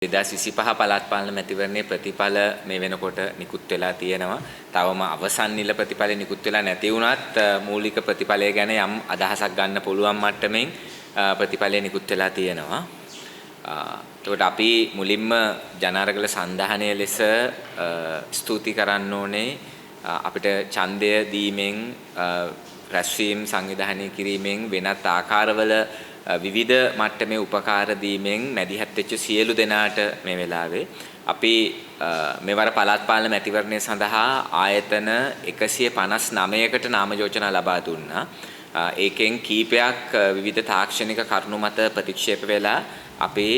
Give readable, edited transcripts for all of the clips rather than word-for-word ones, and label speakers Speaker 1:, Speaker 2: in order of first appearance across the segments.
Speaker 1: 2025 පළාත් පාලන මැතිවරණයේ ප්‍රතිඵල මේ වෙනකොට නිකුත් වෙලා තියෙනවා. තවම අවසන් නිල ප්‍රතිඵල නිකුත් වෙලා නැති වුණත් මූලික ප්‍රතිඵලය ගැන යම් අදහසක් ගන්න පුළුවන් මට්ටමින් ප්‍රතිඵලය නිකුත් වෙලා තියෙනවා. එතකොට අපි මුලින්ම ජනාරගල සන්ධානය ලෙස ස්තුති කරන්න ඕනේ අපිට ඡන්දය දීමෙන් රැස්වීම් සංවිධානය කිරීමෙන් වෙනත් ආකාරවල විවිධ මට්ටමේ උපකාර දීමෙන් මැදිහත් වෙච්ච සියලු දෙනාට මේ වෙලාවේ අපි මෙවර පළාත් පාලන මැතිවරණය සඳහා ආයතන 159කට නාම යෝජනා ලබා දුන්නා. ඒකෙන් කීපයක් විවිධ තාක්ෂණික කරුණු මත ප්‍රතික්ෂේප වෙලා අපේ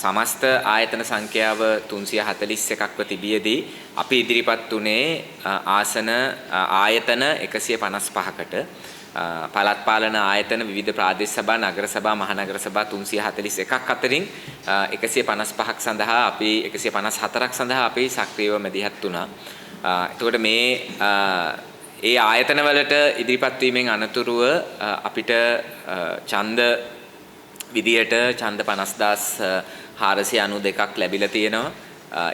Speaker 1: සමස්ත ආයතන සංඛ්‍යාව 341ක්ව තිබියදී අපි ඉදිරිපත් උනේ ආසන ආයතන 155කට. පළාත් පාලන ආයතන විවිධ ප්‍රාදේශ සභා නගර සභා මහනගර සභා 341ක් අතරින් 155ක් සඳහා අපි 154ක් සඳහා අපි සක්‍රියව මැදිහත් වුණා. එතකොට මේ ඒ ආයතන වලට ඉදිරිපත් වීමෙන් අනතුරුව අපිට ඡන්ද විදියට ඡන්ද 50492ක් ලැබිලා තියෙනවා.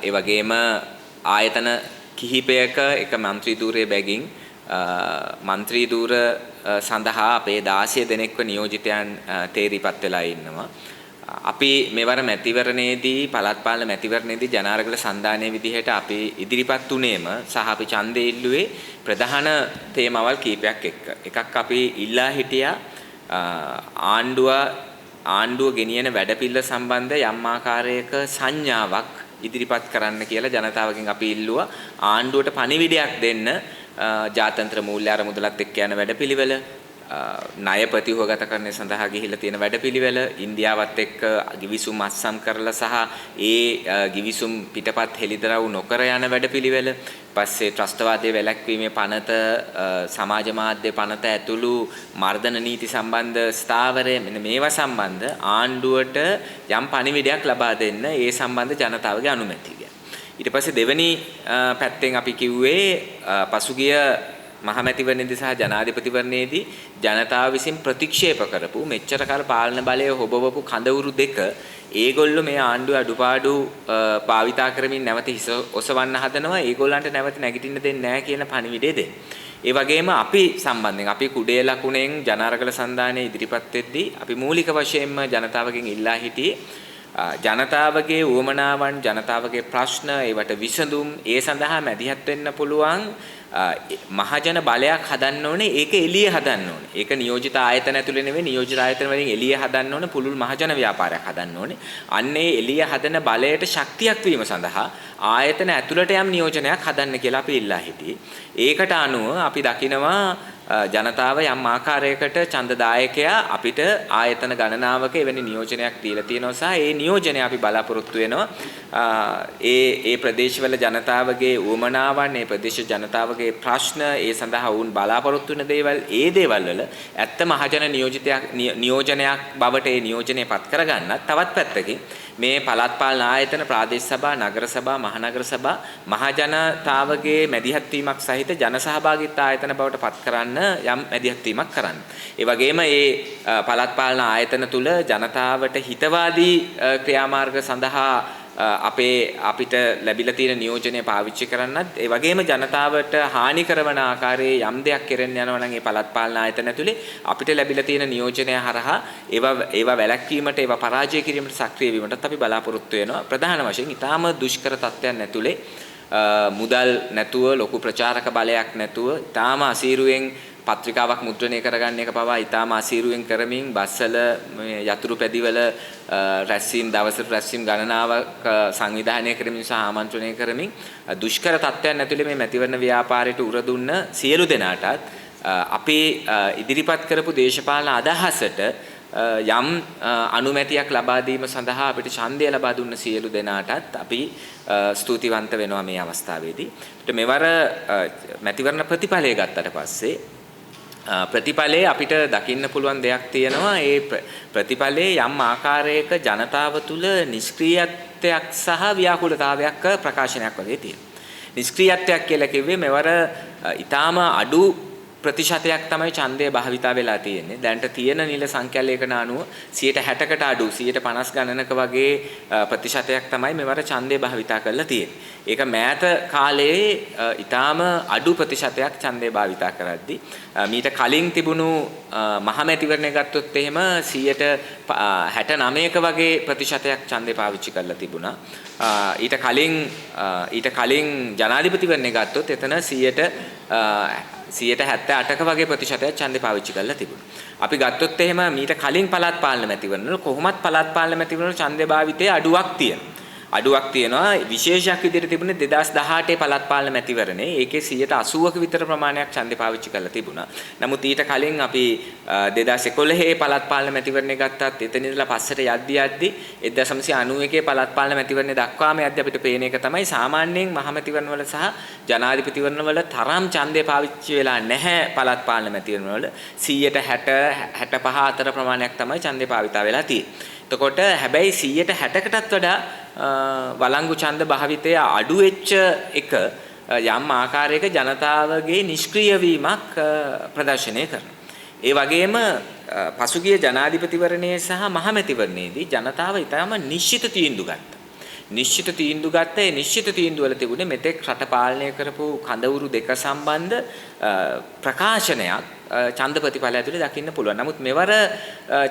Speaker 1: ඒ වගේම ආයතන කිහිපයක එක മന്ത്രി ධූරයේ බැගින් മന്ത്രി ධූර සඳහා අපේ 16 දෙනෙක්ව නියෝජිතයන් තේරිපත් වෙලා ඉන්නවා. අපි මෙවර මැතිවරණයේදී පළාත් පාලන මැතිවරණයේදී ජනාරගල සන්ධානයේ විදිහට අපි ඉදිරිපත් උනේම සහ අපි ඡන්දය ඉල්ලුවේ ප්‍රධාන තේමාවල් කීපයක් එක්ක. එකක් අපි ඉල්ලා හිටියා ආණ්ඩුව ගෙනියන වැඩපිළිවෙල සම්බන්ධ යම් ආකාරයක සංඥාවක් ඉදිරිපත් කරන්න කියලා ජනතාවගෙන් අපි ඉල්ලුවා. ආණ්ඩුවට පණිවිඩයක් දෙන්න ජාත්‍යන්තර මූල්‍ය අරමුදලත් එක්ක යන වැඩපිළිවෙල, ණය ප්‍රතිහෝගතකරණය සඳහා ගිහිල්ලා තියෙන වැඩපිළිවෙල, ඉන්දියාවත් එක්ක ගිවිසුම් අත්සන් කරලා සහ ඒ ගිවිසුම් පිටපත් හෙළිදරව් නොකර යන වැඩපිළිවෙල, පස්සේ ත්‍රස්තවාදයේ වැළැක්වීමේ පනත, සමාජ මාධ්‍ය පනත ඇතුළු මර්ධන නීති සම්බන්ධ ස්ථාවරය, මෙන්න මේවා සම්බන්ධ ආණ්ඩුවට යම් පණිවිඩයක් ලබා දෙන්න ඒ සම්බන්ධ ජනතාවගේ අනුමැතිය. ඊට පස්සේ දෙවෙනි පැත්තෙන් අපි කිව්වේ පසුගිය මහමැතිවරණයේදී සහ ජනාධිපතිවරණයේදී ජනතාව විසින් ප්‍රතික්ෂේප කරපු මෙච්චර කාල පාලන බලය හොබවපු කඳවුරු දෙක ඒගොල්ලෝ මේ ආණ්ඩුවේ අඩුපාඩු භාවිතා කරමින් නැවත හිස ඔසවන්න හදනවා. ඒගොල්ලන්ට නැවත නැගිටින්න දෙන්නේ නැහැ කියන පණිවිඩය දෙන්න. ඒ වගේම අපි සම්බන්ධයෙන් අපි කුඩේ ලකුණෙන් ජනාරගල සන්ධානයේ ඉදිරිපත් වෙද්දී අපි මූලික වශයෙන්ම ජනතාවගෙන් ඉල්ලා හිටියේ ජනතාවගේ උවමනාවන්, ජනතාවගේ ප්‍රශ්න, ඒවට විසඳුම්, ඒ සඳහා මැදිහත් වෙන්න පුළුවන් මහජන බලයක් හදන්න ඕනේ. ඒක එළිය හදන්න ඕනේ. ඒක නියෝජිත ආයතන ඇතුලේ නෙවෙයි, නියෝජිත ආයතන වලින් එළිය හදන්න ඕනේ. පුළුල් මහජන ව්‍යාපාරයක් හදන්න ඕනේ. අන්නේ එළිය හදන බලයට ශක්තියක් වීම සඳහා ආයතන ඇතුළට යම් නියෝජනයක් හදන්න කියලා අපි ඉල්ලා හිටියේ. ඒකට අනුව අපි දකිනවා ජනතාව යම් ආකාරයකට ඡන්දදායකයා අපිට ආයතන ගණනාවක එවැනි නියෝජනයක් දීලා තියෙනවා සහ ඒ නියෝජනය අපි බලාපොරොත්තු වෙනවා ඒ ප්‍රදේශවල ජනතාවගේ උවමනාවන්, ඒ ප්‍රදේශ ජනතාවගේ ප්‍රශ්න, ඒ සඳහා වුන් බලාපොරොත්තු වෙන දේවල්, ඒ දේවල් වල ඇත්ත මහජන නියෝජනයක් බවට ඒ නියෝජනය පත් කරගන්නත් තවත් පැත්තකින් මේ පළාත් පාලන ආයතන, ප්‍රාදේශ සභා, නගර සභා, මහනගර සභා මහජනතාවගේ මැදිහත් වීමක් සහිත ජන සහභාගීත්ව ආයතන බවට පත් කරන්න යම් මැදිහත් වීමක් කරන්න. ඒ වගේම මේ පළාත් පාලන ආයතන තුල ජනතාවට හිතවාදී ක්‍රියාමාර්ග සඳහා අපිට ලැබිලා තියෙන නියෝජනය පාවිච්චි කරන්නත්, ඒ වගේම ජනතාවට හානි කරන ආකාරයේ යම් දෙයක් කෙරෙන්න යනවා නම් ඒ පළාත් පාලන ආයතන ඇතුලේ අපිට ලැබිලා තියෙන නියෝජනය හරහා ඒවා වැළැක්වීමට, ඒවා පරාජය කිරීමට සක්‍රිය වීමටත් අපි බලාපොරොත්තු වෙනවා. ප්‍රධාන වශයෙන් ඊටාම දුෂ්කර තත්ත්වයන් ඇතුලේ මුදල් නැතුව, ලොකු ප්‍රචාරක බලයක් නැතුව, ඊටාම අසීරුවෙන් පත්‍රිකාවක් මුද්‍රණය කරගන්න එක පවා ඊටාම අසීරුවෙන් කරමින් බස්වල යතුරු පැදිවල රැස්වීම් දවසට රැස්වීම් ගණනාවක් සංවිධානය කරමින් සහ ආමන්ත්‍රණය කරමින් දුෂ්කර තත්ත්වයන් ඇතුලේ මේ මැතිවරණ ව්‍යාපාරයට උර දුන්න සියලු දෙනාටත් අපේ ඉදිරිපත් කරපු දේශපාලන අදහසට යම් අනුමැතියක් ලබා දීම සඳහා අපිට ඡන්දය ලබා දුන්න සියලු දෙනාටත් අපි ස්තුතිවන්ත වෙනවා මේ අවස්ථාවේදී. මෙවර මැතිවරණ ප්‍රතිඵලය ගත්තට පස්සේ ප්‍රතිඵලයේ අපිට දකින්න පුළුවන් දෙයක් තියෙනවා. ඒ ප්‍රතිඵලයේ යම් ආකාරයක ජනතාව තුළ නිෂ්ක්‍රීයත්වයක් සහ ව්‍යාකූලතාවයක් ප්‍රකාශනයක් වගේ තියෙනවා. නිෂ්ක්‍රීයත්වයක් කියලා කිව්වේ මෙවර ඊටාම අඩු ප්‍රතිශතයක් තමයි ඡන්දය භාවිතා වෙලා තියෙන්නේ. දැන්ට තියෙන නිල සංඛ්‍යාලයකන අනුව 60%කට අඩු 150 ගණනක වගේ ප්‍රතිශතයක් තමයි මෙවර ඡන්දය භාවිතා කරලා තියෙන්නේ. ඒක මෑත කාලයේ ඊටාම අඩු ප්‍රතිශතයක් ඡන්දය භාවිතා කරද්දී මීට කලින් තිබුණු මහමැතිවරණය ගත්තොත් එහෙම 69ක වගේ ප්‍රතිශතයක් ඡන්දේ පාවිච්චි කරලා තිබුණා. ඊට කලින් ජනාධිපතිවරණය ගත්තොත් එතන 178ක වගේ ප්‍රතිශතයක් ඡන්දේ පාවිච්චි කරලා තිබුණා. අපි ගත්තොත් එහෙම මීට කලින් පළාත් පාලන මැතිවරණවල කොහොමත් පළාත් පාලන මැතිවරණවල ඡන්දේ භාවිතයේ අඩුවක් තියෙනවා. විශේෂයක් විදිහට තිබුණේ 2018 පළාත් පාලන මැතිවරණේ. ඒකේ 80ක විතර ප්‍රමාණයක් ඡන්දේ පාවිච්චි කරලා තිබුණා. නමුත් ඊට කලින් අපි 2011 පළාත් පාලන මැතිවරණේ ගත්තත් එතන ඉඳලා පස්සට යද්දි 1991 පළාත් පාලන මැතිවරණේ දක්වාම යද්දි අපිට පේන එක තමයි සාමාන්‍යයෙන් මහ මැතිවරණවල සහ ජනාධිපතිවරණවල තරම් ඡන්දේ පාවිච්චි වෙලා නැහැ පළාත් පාලන මැතිවරණවල 65 අතර ප්‍රමාණයක් තමයි ඡන්දේ භාවිතා වෙලා තියෙන්නේ. එතකොට හැබැයි 160කටත් වඩා වළංගු ඡන්ද භාවිතය අඩු වෙච්ච එක යම් ආකාරයක ජනතාවගේ නිෂ්ක්‍රීය වීමක් ප්‍රදර්ශනය කරනවා. ඒ වගේම පසුගිය ජනාධිපතිවරණයේ සහ මහමැතිවරණයේදී ජනතාව ඊටම නිශ්චිත තීන්දුව ගත්තා. ඒ නිශ්චිත තීන්දුව වල තිබුණේ මෙතෙක් රට පාලනය කරපු කඳවුරු දෙක සම්බන්ධ ප්‍රකාශනයක් ඡන්ද ප්‍රතිඵල ඇතුලේ දකින්න පුළුවන්. නමුත් මෙවර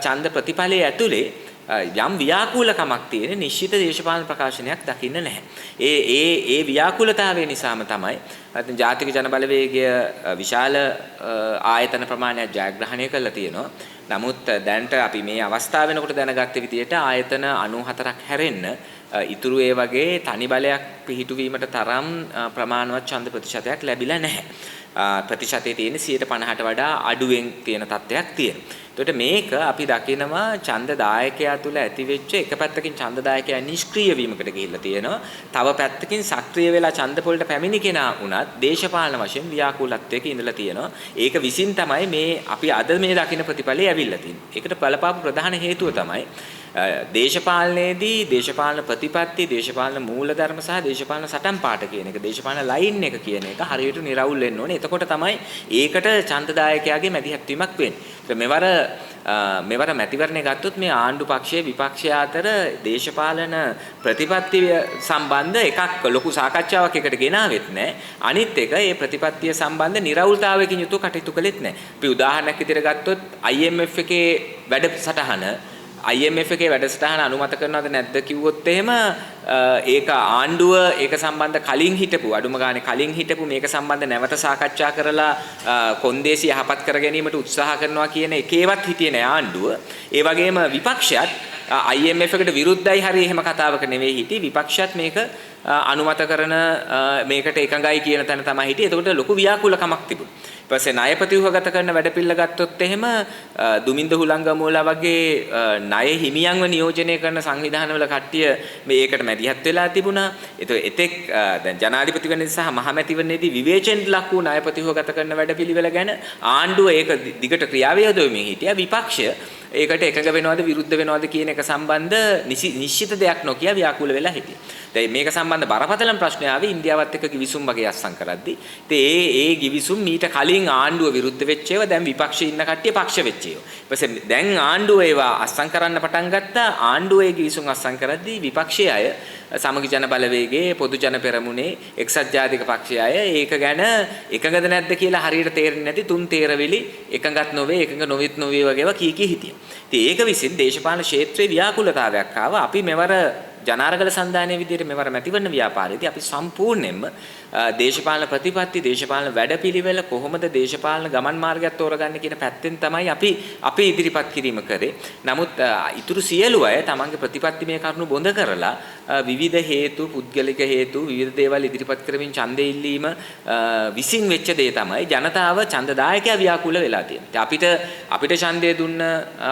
Speaker 1: ඡන්ද ප්‍රතිඵලයේ ඇතුලේ යම් ව්‍යාකූලකමක් තියෙන නිශ්චිත දේශපාලන ප්‍රකාශනයක් දකින්න නැහැ. ඒ ව්‍යාකූලතාවය නිසාම තමයි ජාතික ජනබලවේගය විශාල ආයතන ප්‍රමාණයක් ජයග්‍රහණය කළා තියෙනවා. නමුත් දැනට අපි මේ අවස්ථාව වෙනකොට දැනගත්ත විදිහට ආයතන 94ක් හැරෙන්න ඉතුරු ඒ වගේ තනි බලයක් පිහිටුවීමට තරම් ප්‍රමාණවත් ඡන්ද ප්‍රතිශතයක් ලැබිලා නැහැ. ප්‍රතිශතයේ තියෙන 50%ට වඩා අඩුවෙන් තියෙන තත්ත්වයක් තියෙනවා. එතකොට මේක අපි දකිනවා ඡන්ද දායකයා තුල ඇතිවෙච්ච එක පැත්තකින් ඡන්ද දායකයා නිෂ්ක්‍රීය වීමකට ගිහිල්ලා තියෙනවා. තව පැත්තකින් සක්‍රිය වෙලා ඡන්ද පොළට පැමිණි කෙනා වුණත් දේශපාලන වශයෙන් ව්‍යාකූලත්වයක ඉඳලා තියෙනවා. ඒක විසින් තමයි මේ අපි අද මේ දකින ප්‍රතිඵලය ඇවිල්ලා තියෙන්නේ. ඒකට බලපාපු ප්‍රධාන හේතුව තමයි දේශපාලනයේදී දේශපාලන ප්‍රතිපත්ති, දේශපාලන මූලධර්ම සහ දේශපාලන සටන් පාඨ කියන එක, දේශපාලන ලයින් එක කියන එක හරියට නිරවුල් වෙන්න ඕනේ. එතකොට තමයි ඒකට ඡන්දදායකයාගේ මැදිහත් වීමක් වෙන්නේ. මෙවර මැතිවරණය ගත්තොත් මේ ආණ්ඩු පක්ෂයේ විපක්ෂය අතර දේශපාලන ප්‍රතිපත්ති සම්බන්ධ එකක් ලොකු සාකච්ඡාවක් එකට ගෙනාවෙත් නැහැ. අනිත් එක මේ ප්‍රතිපත්තිය සම්බන්ධ නිරවුල්තාවයකින් යුතුව කටයුතු කළෙත් නැහැ. අපි උදාහරණයක් විදිහට ගත්තොත් IMF එකේ වැඩසටහන IMF එකේ වැඩසටහන අනුමත කරනවද නැද්ද කිව්වොත් එහෙම ඒක ආණ්ඩුව ඒක සම්බන්ධ කලින් හිටපු මේක සම්බන්ධ නැවත සාකච්ඡා කරලා කොන්දේසි යහපත් කර ගැනීමට උත්සාහ කරනවා කියන එකේවත් හිටියේ නෑ ආණ්ඩුව. ඒ වගේම විපක්ෂයත් IMF එකට විරුද්ධයි හරි එහෙම කතාවක නෙවෙයි හිටියේ. විපක්ෂයත් මේක අනුමත කරන මේකට එකඟයි කියන තැන තමයි හිටියේ. ඒකට ලොකු ව්‍යාකූලකමක් තිබුණා. ඊපස්සේ ණය ප්‍රතිව්‍යුහගත කරන වැඩපිළිවෙල ගත්තොත් එහෙම දුමින්ද හුලංගමුවලා වගේ ණය හිමියන්ව නියෝජනය කරන සංවිධානවල කට්ටිය මේකට මැදිහත් වෙලා තිබුණා. එතෙක් දැන් ජනාධිපතිවරණයේ සහ මහමැතිවරණයේදී විවේචන ලක් වූ ණය ප්‍රතිව්‍යුහගත කරන වැඩපිළිවෙල ගැන ආණ්ඩුව ඒක දිගට ක්‍රියාවේ යොදවමින් හිටියා. විපක්ෂය ඒකට එකඟ වෙනවද විරුද්ධ වෙනවද කියන එක සම්බන්ධ නිශ්චිත දෙයක් නොකිය ව්‍යාකූල වෙලා හිටියා. දැන් මේක සම්බන්ධ බරපතලම ප්‍රශ්නය ආවේ ඉන්දියාවත් එක්ක කිවිසුම් වගේ අස්සම් කරද්දී. ඉතින් ඒ කිවිසුම් මීට කලින් ආණ්ඩුව විරුද්ධ වෙච්ච ඒවා දැන් විපක්ෂයේ ඉන්න කට්ටිය පක්ෂ වෙච්ච ඒවා. ඊපස්සේ දැන් ආණ්ඩුව ඒවා අස්සම් කරන්න පටන් ගත්තා. ආණ්ඩුව ඒ කිවිසුම් අස්සම් කරද්දී විපක්ෂයේ අය සමගි ජන බලවේගයේ පොදු ජන පෙරමුණේ එක්සත් ජාතික පක්ෂයේ අය ඒක ගැන එකඟද නැද්ද කියලා හරියට තේරෙන්නේ නැති තුන් තේරවිලි එකඟත් නොවේ එකඟ නොවිත් නොවේ වගේව කී හිටියා. ඉතින් ඒක විසින් දේශපාලන ක්ෂේත්‍රයේ ව්‍යාකූලතාවයක් ආවා. අපි මෙවර ජනාරගල සන්ධානයේ විදිහට මෙවර මැතිවරණ ව්‍යාපාරයේදී අපි සම්පූර්ණයෙන්ම දේශපාලන ප්‍රතිපත්ති දේශපාලන වැඩපිළිවෙල කොහොමද දේශපාලන ගමන් මාර්ගයක් තෝරගන්නේ කියන පැත්තෙන් තමයි අපි ඉදිරිපත් කිරීම කරේ. නමුත් ඊටු සියලු අය තමන්ගේ ප්‍රතිපත්ති මේ කරුණු බොඳ කරලා විවිධ හේතු පුද්ගලික හේතු විවිධ දේවල් ඉදිරිපත් කරමින් ඡන්දෙ ඉල්ලීම විසින් වෙච්ච දේ තමයි ජනතාව ඡන්දදායකයා ව්‍යාකූල වෙලා තියෙන්නේ. අපිට ඡන්දය දුන්න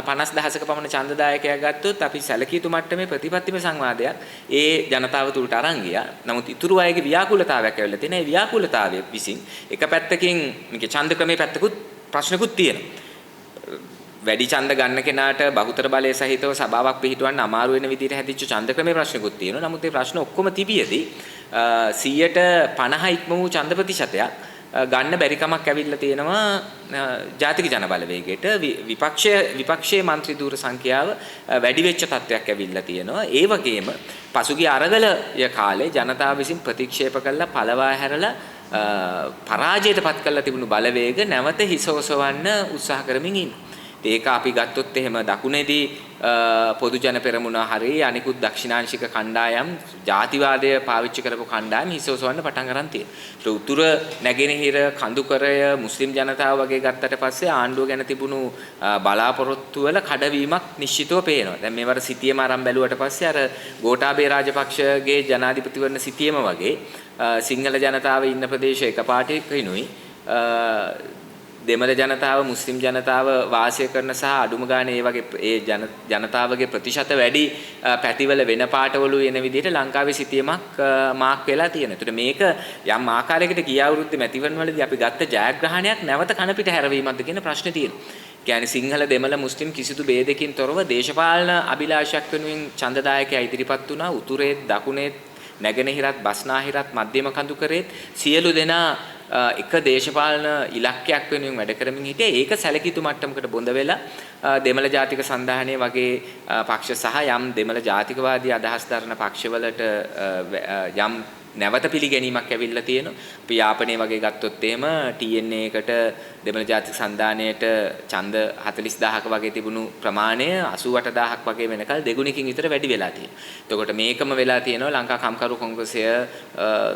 Speaker 1: 50000ක පමණ ඡන්දදායකයා ගත්තොත් අපි සැලකියුතු මට්ටමේ ප්‍රතිපත්තිමය සංවාදයක් ඒ ජනතාව තුළට අරන් ගියා. නමුත් ඉතුරු අයගේ ව්‍යාකූලතාවයක් ඇවිල්ලා තියෙනවා. ඒ ව්‍යාකූලතාවය විසින් එක පැත්තකින් මේකේ ඡන්ද ක්‍රමේ පැත්තකුත් ප්‍රශ්නකුත් තියෙනවා. වැඩි ඡන්ද ගන්න කෙනාට බහුතර බලය සහිතව සභාවක් පිහිටවන්න අමාරු වෙන විදිහට හැදිච්ච ඡන්ද ක්‍රමේ ප්‍රශ්නකුත් තියෙනවා. නමුත් මේ ප්‍රශ්න ඔක්කොම තිබියදී 150 ඉක්ම වූ ඡන්ද ප්‍රතිශතයක් ගන්න බැරි කමක් ඇවිල්ලා තියෙනවා ජාතික ජනබලවේගයට. විපක්ෂයේ മന്ത്രി ධූර සංඛ්‍යාව වැඩි වෙච්ච තත්ත්වයක් ඇවිල්ලා තියෙනවා. ඒ වගේම පසුගිය අරගලය කාලේ ජනතාව විසින් ප්‍රතික්ෂේප කළා පළවා හැරලා පරාජයට පත් කරලා තිබුණු බලවේග නැවත හිස ඔසවන්න උත්සාහ කරමින් ඉන්නවා. ඒක අපි ගත්තොත් එහෙම දකුණේදී පොදු ජන පෙරමුණ හරි අනිකුත් දක්ෂිණාංශික කණ්ඩායම් ජාතිවාදය පාවිච්චි කරපු කණ්ඩායම් හිස ඔසවන්න පටන් ගන්න තියෙනවා. උතුර නැගෙනහිර කඳුකරය මුස්ලිම් ජනතාව වගේ ගත්තට පස්සේ ආණ්ඩුව ගැන තිබුණු බලාපොරොත්තු වල කඩවීමක් නිශ්චිතව පේනවා. දැන් මේවර සිටියම ආරම්භ බැලුවට පස්සේ අර ගෝඨාභය රාජපක්ෂගේ ජනාධිපතිවරණ සිටියම වගේ සිංහල ජනතාව ඉන්න ප්‍රදේශ එකපාරටකිනුයි දෙමළ ජනතාව මුස්ලිම් ජනතාව වාසය කරන සහ අඩුම ගානේ ඒ වගේ ඒ ජනතාවගේ ප්‍රතිශත වැඩි පැතිවල වෙන පාටවලු එන විදිහට ලංකාවේ සිටියමක් මාක් වෙලා තියෙනවා. ඒතර මේක යම් ආකාරයකට ගිය අවුරුද්දේ මැතිවරණ වලදී අපි ගත්ත ජයග්‍රහණයක් නැවත කන පිට හැරවීමක්ද කියන ප්‍රශ්නේ තියෙනවා. කියන්නේ සිංහල දෙමළ මුස්ලිම් කිසිදු ભેදකින් තොරව දේශපාලන අභිලාෂයක් වෙනුවෙන් ඡන්දදායකයා ඉදිරිපත් වුණා. උතුරේ දකුණේ නැගෙනහිරත් බස්නාහිරත් මධ්‍යම කඳුකරේ සියලු දෙනා එක දේශපාලන ඉලක්කයක් වෙනුවෙන් වැඩ කරමින් හිටියේ. ඒක සැලකිතු මට්ටමකට බොඳ වෙලා දෙමළ ජාතික සන්ධානය වගේ පක්ෂ සහ යම් දෙමළ ජාතිකවාදී අදහස් දරන පක්ෂවලට යම් නැවත පිළිගැනීමක් ඇවිල්ලා තියෙනවා. අපි යාපනයේ වගේ ගත්තොත් එහෙම TNA එකට දෙමළ ජාතික සන්ධානයට ඡන්ද 40000ක වගේ තිබුණු ප්‍රමාණය 88000ක් වගේ වෙනකල් දෙගුණකින් විතර වැඩි වෙලා තියෙනවා. එතකොට මේකම වෙලා තියෙනවා ලංකා කම්කරු කොංග්‍රසය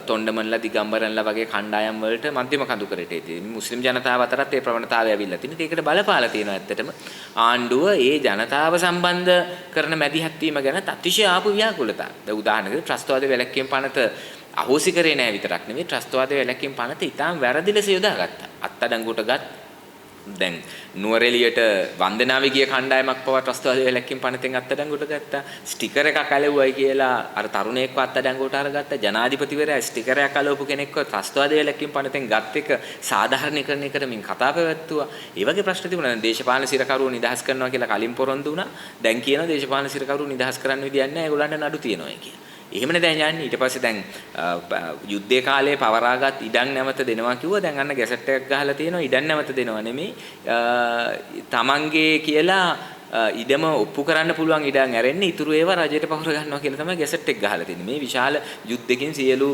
Speaker 1: තොණ්ඩමන්ලා දිගම්බරන්ලා වගේ කණ්ඩායම් වලට මධ්‍යම කඳුකරට ඉතින් මුස්ලිම් ජනතාව අතරත් ඒ ප්‍රවණතාවය ඇවිල්ලා තිනවා. ඒකට බලපාලා තියෙනවා ඇත්තටම ආණ්ඩුව ඒ ජනතාව සම්බන්ධ කරන මැදිහත් වීම ගැන අතිශය ආපු ව්‍යාකූලතාව. දැන් උදාහරණයකට ත්‍රස්තවාද වැළැක්වීම පනත අහෝසි කරේ නෑ විතරක් නෙවෙයි ත්‍රස්තවාද වැළැක්වීම පනත ඊටාම් වැරදි ලෙස යොදාගත්තා. අත්අඩංගුවට ගත් දැන් නුවරඑළියට වන්දනාවේ ගිය කණ්ඩායමක් පවා ත්‍රස්තවාද වැළැක්වීම පනතෙන් අත්අඩංගුවට ගත්තා. ස්ටිකර් එකක් අලෙව්වයි කියලා අර තරුණයෙක්ව අත්අඩංගුවට අරගත්තා. ජනාධිපතිවරයා ස්ටිකර් එකක් අලවපු කෙනෙක්ව ත්‍රස්තවාද වැළැක්වීම පනතෙන් ගත් එක සාධාරණීකරණය කරමින් කතා පැවැත්තුවා. ඒ වගේ ප්‍රශ්න තිබුණා. දේශපාලන සිරකරුවෝ නිදහස් කරනවා කියලා කලින් පොරොන්දු වුණා. දැන් කියනවා දේශපාලන සිරකරුවෝ නිදහස් කරන්න විදියක් නැහැ. ඒගොල්ලන්ට නඩු තියෙනවා කියලා. එහෙමනේ දැන් යන්නේ. ඊට පස්සේ දැන් යුද්ධේ කාලේ පවරාගත් ඉඩම් නැවත දෙනවා කිව්වා. දැන් අන්න ගැසට් එකක් ගහලා තියෙනවා. ඉඩම් නැවත දෙනවා නෙමෙයි. තමන්ගේ කියලා ඉඩම ඔප්පු කරන්න පුළුවන් ඉඩම් ඇරෙන්නේ ඉතුරු ඒවා රජයට පවර ගන්නවා කියලා තමයි ගැසට් එක ගහලා තියෙන්නේ. මේ විශාල යුද්ධකින් සියලු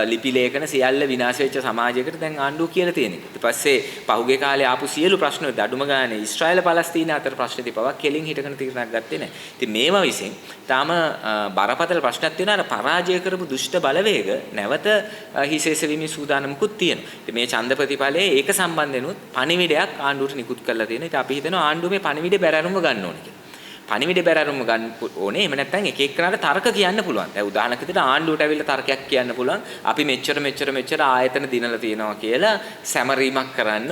Speaker 1: ලිපි ලේඛන සියල්ල විනාශ වෙච්ච සමාජයකට දැන් ආණ්ඩුව කියලා තියෙන එක. ඊට පස්සේ පහුගිය කාලේ ආපු සියලු ප්‍රශ්න අඩුම ගානේ ඊශ්‍රායල පලස්තීන අතර ප්‍රශ්න තිබව කෙලින් හිටගෙන තීරණයක් ගත්තේ නැහැ. ඉතින් මේවා විසින් තාම බරපතල ප්‍රශ්නක් තියෙනවා. අර පරාජය කරපු දුෂ්ට බලවේග නැවත හිසෙසවීමේ සූදානමකුත් තියෙනවා. ඉතින් මේ ඡන්ද ප්‍රතිඵලයේ ඒක සම්බන්ධෙනුත් පණිවිඩයක් ආණ්ඩුවට නිකුත් කරලා තියෙනවා. ඉතින් අපි හිතනවා ආණ්ඩුව මේ පණිවිඩේ බැරරුම්ව ගන්න ඕනේ කියලා. පණිවිඩේ බැරරුම්ව ගන්න ඕනේ. එහෙම නැත්නම් එක එක්කනට තර්ක කියන්න පුළුවන්. දැන් උදාහරණයක් විදිහට ආණ්ඩුවට ඇවිල්ලා තර්කයක් කියන්න පුළුවන්. අපි මෙච්චර ආයතන දිනලා තියෙනවා කියලා සැමරීමක් කරන්න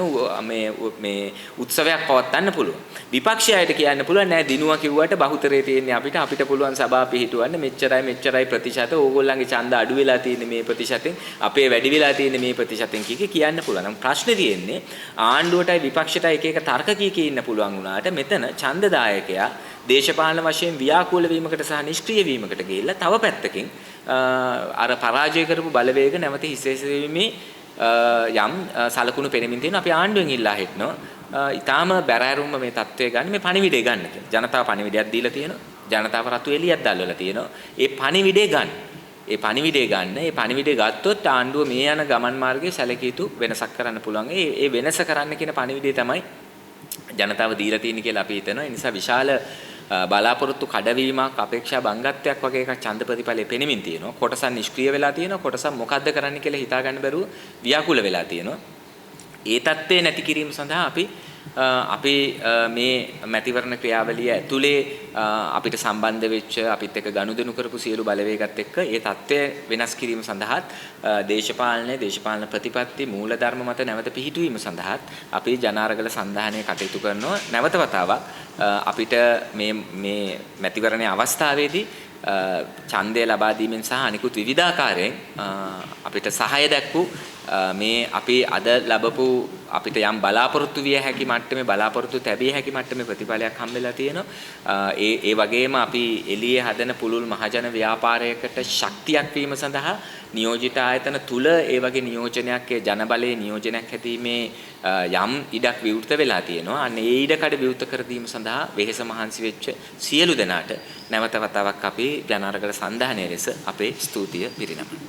Speaker 1: මේ උත්සවයක් පවත්වන්න පුළුවන්. විපක්ෂයට කියන්න පුළුවන් නෑ දිනුවා කිව්වට බහුතරේ තියෙන්නේ අපිට පුළුවන් සභා පිහිටවන්න මෙච්චරයි ප්‍රතිශත ඕගොල්ලන්ගේ ඡන්ද අඩු වෙලා තියෙන්නේ මේ ප්‍රතිශතෙන් අපේ වැඩි වෙලා තියෙන්නේ මේ ප්‍රතිශතෙන් කියන්න පුළුවන්. නම් ප්‍රශ්නේ තියෙන්නේ ආණ්ඩුවටයි විපක්ෂයටයි එක තර්ක කී ඉන්න පුළුවන් වුණාට මෙතන ඡන්දදායකයා දේශපාලන වශයෙන් ව්‍යාකූල වීමකට සහ නිෂ්ක්‍රීය වීමකට ගිහිල්ලා තව පැත්තකින් අර පරාජය කරපු බලවේග නැවත හිසෙසවීමේ යම් සලකුණු පෙනෙමින් තියෙනවා. අපි ආණ්ඩුවෙන් ඉල්ලා හිටනවා ඊටාම බැරෑරුම්ම මේ தත්ත්වය ගන්න මේ පණිවිඩය ගන්න කියලා. ජනතාව පණිවිඩයක් දීලා තියෙනවා. ජනතාව රතු එළියක් දැල්වලා තියෙනවා. ඒ පණිවිඩය ගන්න. ඒ පණිවිඩය ගත්තොත් ආණ්ඩුව මේ යන ගමන් මාර්ගයේ සැලකිය යුතු වෙනසක් කරන්න පුළුවන්. ඒ වෙනස කරන්න කියන පණිවිඩය තමයි ජනතාව දීලා තියෙන්නේ කියලා අපි හිතනවා. ඒ නිසා විශාල බලාපොරොත්තු කඩවීමක් අපේක්ෂා බංගත්වයක් වගේ එකක් ඡන්ද ප්‍රතිඵලයේ පෙනෙමින් තියෙනවා. කොටසක් නිෂ්ක්‍රීය වෙලා තියෙනවා. කොටසක් මොකද්ද කරන්න කියලා හිතා ගන්න බැරුව ව්‍යාකූල වෙලා තියෙනවා. ඒ தත්ත්වය නැති කිරීම සඳහා අපි මේ මැතිවරණ ක්‍රියාවලිය ඇතුලේ අපිට සම්බන්ධ වෙච්ච අපිත් එක්ක ගනුදෙනු කරපු සියලු බලවේගත් එක්ක ඒ தත්ත්වය වෙනස් කිරීම සඳහාත් දේශපාලන ප්‍රතිපත්ති මූලධර්ම මත නැවත පිහිටුවීම සඳහාත් අපි ජනාරගල සන්ධානය කටයුතු කරනවා. නැවත වතාවක් අපිට මේ මැතිවරණයේ අවස්ථාවේදී ඡන්දය ලබා දීමෙන් සහ අනිකුත් විවිධාකාරයෙන් අපිට සහාය දක්වූ මේ අපි අද ලැබපු අපිට යම් බලාපොරොත්තු විය හැකි මට්ටමේ බලාපොරොත්තු තැබිය හැකි මට්ටමේ ප්‍රතිඵලයක් හම්බෙලා තියෙනවා. ඒ වගේම අපි එළියේ හදන පුළුල් මහජන ව්‍යාපාරයකට ශක්තියක් වීම සඳහා නියෝජිත ආයතන තුල ඒ වගේ නියෝජනයක් ජනබලයේ නියෝජනයක් හැදීමේ යම් ඉඩක් විවෘත වෙලා තියෙනවා. අන්න ඒ ඉඩකඩ විවෘත කර දීම සඳහා වෙහෙස මහන්සි වෙච්ච සියලු දෙනාට නැවත වතාවක් අපි ජනාරගල සන්ධානයේ ලෙස අපේ ස්තුතිය පිරිනමනවා.